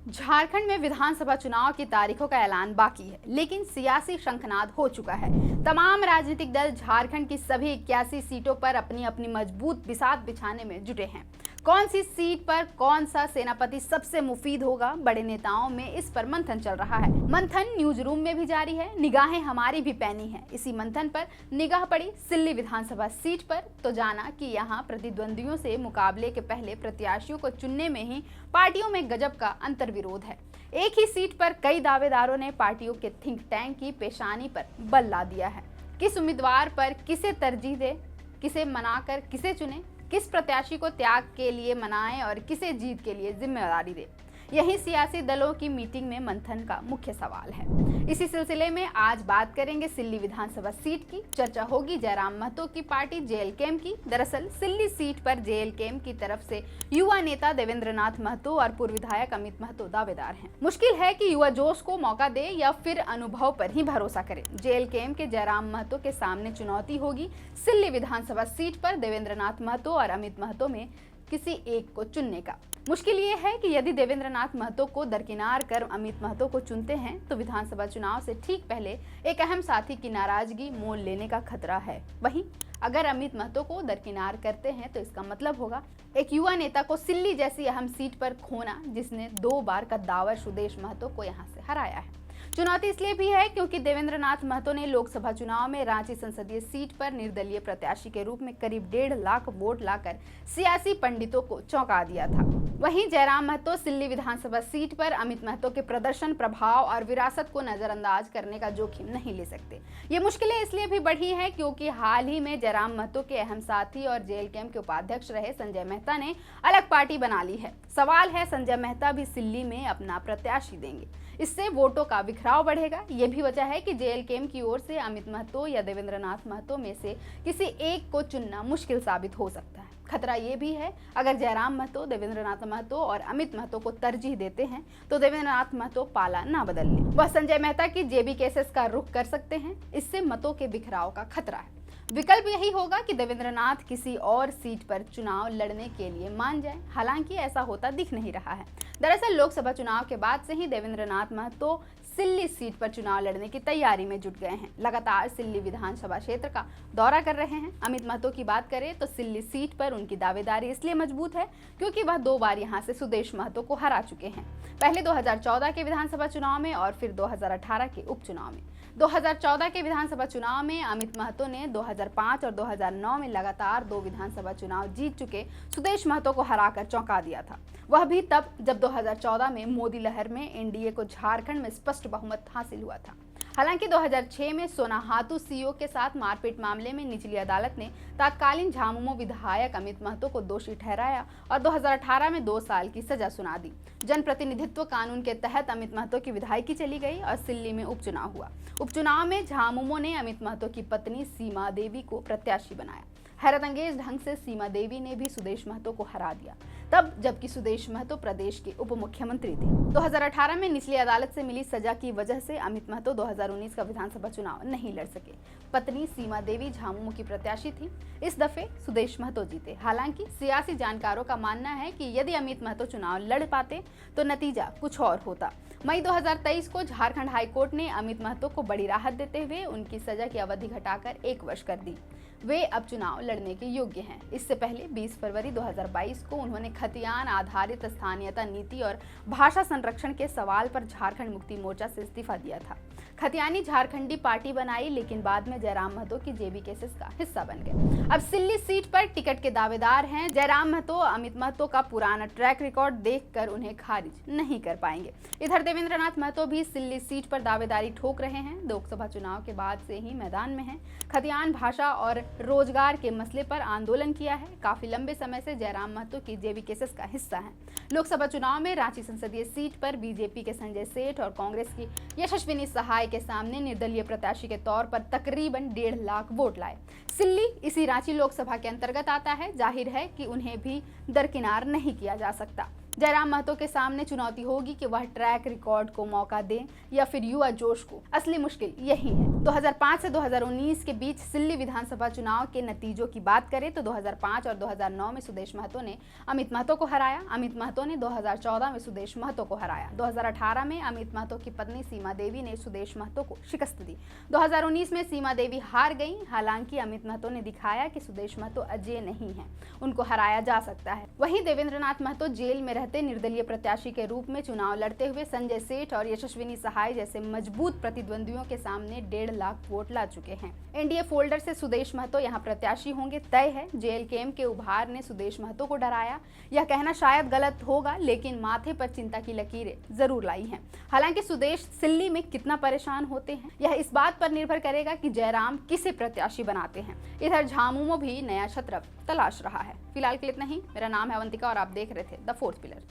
झारखंड में विधानसभा चुनाव की तारीखों का ऐलान बाकी है, लेकिन सियासी शंखनाद हो चुका है। तमाम राजनीतिक दल झारखंड की सभी 81 सीटों पर अपनी अपनी मजबूत बिसात बिछाने में जुटे हैं। कौन सी सीट पर कौन सा सेनापति सबसे मुफीद होगा, बड़े नेताओं में इस पर मंथन चल रहा है। मंथन न्यूज रूम में भी जारी है, निगाहें हमारी भी पैनी है। इसी मंथन पर निगाह पड़ी सिल्ली विधानसभा सीट पर, तो जाना कि यहाँ प्रतिद्वंदियों से मुकाबले के पहले प्रत्याशियों को चुनने में ही पार्टियों में गजब का अंतर्विरोध है। एक ही सीट पर कई दावेदारों ने पार्टियों के थिंक टैंक की पेशानी पर बल ला दिया है। किस उम्मीदवार पर किसे तरजीह दे, किसे मनाकर किसे चुने, किस प्रत्याशी को त्याग के लिए मनाएं और किसे जीत के लिए जिम्मेदारी दे, यही सियासी दलों की मीटिंग में मंथन का मुख्य सवाल है। इसी सिलसिले में आज बात करेंगे सिल्ली विधानसभा सीट की। चर्चा होगी जयराम महतो की पार्टी जेएलकेएम की। दरअसल सिल्ली सीट पर जेएलकेएम की तरफ से युवा नेता देवेंद्र नाथ महतो और पूर्व विधायक अमित महतो दावेदार हैं। मुश्किल है कि युवा जोश को मौका दे या फिर अनुभव पर ही भरोसा करे। जेएलकेएम के जयराम महतो के सामने चुनौती होगी सिल्ली विधानसभा सीट पर देवेंद्र नाथ महतो और अमित महतो में किसी एक को चुनने का। मुश्किल ये है कि यदि देवेंद्र नाथ महतो को दरकिनार कर अमित महतो को चुनते हैं तो विधानसभा चुनाव से ठीक पहले एक अहम साथी की नाराजगी मोल लेने का खतरा है। वहीं अगर अमित महतो को दरकिनार करते हैं तो इसका मतलब होगा एक युवा नेता को सिल्ली जैसी अहम सीट पर खोना, जिसने 2 बार कद्दावर सुदेश महतो को यहां से हराया है। चुनौती इसलिए भी है क्योंकि देवेंद्र नाथ महतो ने लोकसभा चुनाव में रांची संसदीय सीट पर निर्दलीय प्रत्याशी के रूप में करीब 1.5 लाख वोट लाकर सियासी पंडितों को चौंका दिया था। वहीं जयराम महतो सिल्ली विधानसभा सीट पर अमित महतो के प्रदर्शन, प्रभाव और विरासत को नजरअंदाज करने का जोखिम नहीं ले सकते। ये मुश्किलें इसलिए भी बढ़ी है क्योंकि हाल ही में जयराम महतो के अहम साथी और जेएलकेएम के उपाध्यक्ष रहे संजय मेहता ने अलग पार्टी बना ली है। सवाल है संजय मेहता भी सिल्ली में अपना प्रत्याशी देंगे, इससे वोटों का बिखराव बढ़ेगा। ये भी वजह है कि जेएलकेएम की ओर से अमित महतो या देवेंद्र नाथ महतो में से किसी एक को चुनना मुश्किल साबित हो सकता है। खतरा ये भी है अगर जयराम महतो, देवेंद्र नाथ महतो और अमित महतो को तरजीह देते हैं तो देवेंद्र नाथ महतो पाला ना बदल ले, वह संजय मेहता की जेबी केसेस का रुख कर सकते हैं। इससे मतों के बिखराव का खतरा है। विकल्प यही होगा कि देवेंद्र नाथ किसी और सीट पर चुनाव लड़ने के लिए मान जाए, हालांकि ऐसा होता दिख नहीं रहा है। दरअसल लोकसभा चुनाव के बाद से ही देवेंद्र नाथ महतो सिल्ली सीट पर चुनाव लड़ने की तैयारी में जुट गए हैं। लगातार सिल्ली विधानसभा क्षेत्र का दौरा कर रहे हैं। अमित महतो की बात करें तो सिल्ली सीट पर उनकी दावेदारी इसलिए मजबूत है क्योंकि वह 2 बार यहां से सुदेश महतो को हरा चुके हैं, पहले 2014 के विधानसभा चुनाव में और फिर 2018 के उपचुनाव में। 2014 के विधानसभा चुनाव में अमित महतो ने 2005 और 2009 में लगातार 2 विधानसभा चुनाव जीत चुके सुदेश महतो को हराकर चौंका दिया था। वह भी तब जब 2014 में मोदी लहर में एनडीए को झारखंड में स्पष्ट बहुमत हासिल हुआ था। हालांकि 2006 में सोनाहातू सीओ के साथ मारपीट मामले में निचली अदालत ने तत्कालीन झामुमो विधायक अमित महतो को दोषी ठहराया और 2018 में 2 साल की सजा सुना दी। जनप्रतिनिधित्व कानून के तहत अमित महतो की विधायकी चली गई और सिल्ली में उपचुनाव हुआ। उपचुनाव में झामुमो ने अमित महतो की पत्नी सीमा देवी को प्रत्याशी बनाया। हैरतअंगेज ढंग से सीमा देवी ने भी सुदेश महतो को हरा दिया, तब जबकि सुदेश महतो प्रदेश के उप मुख्यमंत्री थे। 2018 में निचली अदालत से मिली सजा की वजह से अमित महतो 2019 का विधानसभा चुनाव नहीं लड़ सके। पत्नी सीमा देवी झामुमो की प्रत्याशी थी। इस दफे सुदेश महतो जीते। हालांकि सियासी जानकारों का मानना है कि यदि अमित महतो चुनाव लड़ पाते तो नतीजा कुछ और होता। मई 2023 को झारखंड हाईकोर्ट ने अमित महतो को बड़ी राहत देते हुए उनकी सजा की अवधि घटाकर 1 वर्ष कर दी। वे अब चुनाव लड़ने के योग्य हैं। इससे पहले 20 फरवरी 2022 को उन्होंने खतियान आधारित स्थानीयता नीति और भाषा संरक्षण के सवाल पर झारखंड मुक्ति मोर्चा से इस्तीफा दिया था। खतियानी झारखंडी पार्टी बनाई, लेकिन बाद में जयराम महतो की जेबी केसेस का हिस्सा बन गए। अब सिल्ली सीट पर टिकट के दावेदार हैं जयराम महतो। अमित महतो का पुराना ट्रैक रिकॉर्ड देखकर उन्हें खारिज नहीं कर पाएंगे। इधर देवेंद्र नाथ महतो भी सिल्ली सीट पर दावेदारी ठोक रहे हैं। लोकसभा चुनाव के बाद से ही मैदान में हैं। खतियान भाषा और रोजगार के मसले पर आंदोलन किया है। काफी लंबे समय से जयराम महतो की जेबी केसेस का हिस्सा है। लोकसभा चुनाव में रांची संसदीय सीट पर बीजेपी के संजय सेठ और कांग्रेस की यशस्विनी सहाय के सामने निर्दलीय प्रत्याशी के तौर पर तकरीबन 1.5 लाख वोट लाए। सिल्ली इसी रांची लोकसभा के अंतर्गत आता है। जाहिर है कि उन्हें भी दरकिनार नहीं किया जा सकता। जयराम महतो के सामने चुनौती होगी कि वह ट्रैक रिकॉर्ड को मौका दें या फिर युवा जोश को। असली मुश्किल यही है। 2005 से 2019 के बीच सिल्ली विधानसभा चुनाव के नतीजों की बात करें तो 2005 और 2009 में सुदेश महतो ने अमित महतो को हराया। अमित महतो ने 2014 में सुदेश महतो को हराया। 2018 में अमित महतो की पत्नी सीमा देवी ने सुदेश महतो को शिकस्त दी। 2019 में सीमा देवी हार गई। हालांकि अमित महतो ने दिखाया कि सुदेश महतो अजेय नहीं है, उनको हराया जा सकता है। वहीं देवेंद्रनाथ महतो जेल में रहते निर्दलीय प्रत्याशी के रूप में चुनाव लड़ते हुए संजय सेठ और यशस्विनी सहाय जैसे मजबूत प्रतिद्वंदियों के सामने 1.5 लाख वोट ला चुके हैं। एनडीए फोल्डर से सुदेश महतो यहां प्रत्याशी होंगे तय है। जेएलकेएम के उभार ने सुदेश महतो को डराया। यह कहना शायद गलत होगा, लेकिन माथे पर चिंता की लकीरें जरूर लाई हैं। हालांकि सुदेश सिल्ली में कितना परेशान होते हैं यह इस बात पर निर्भर करेगा कि जयराम किसे प्रत्याशी बनाते हैं। इधर झामुमो भी नया छत्र तलाश रहा है। फिलहाल के लिए इतना ही। मेरा नाम है अवंतिका और आप देख रहे थे द फोर्थ पिलर।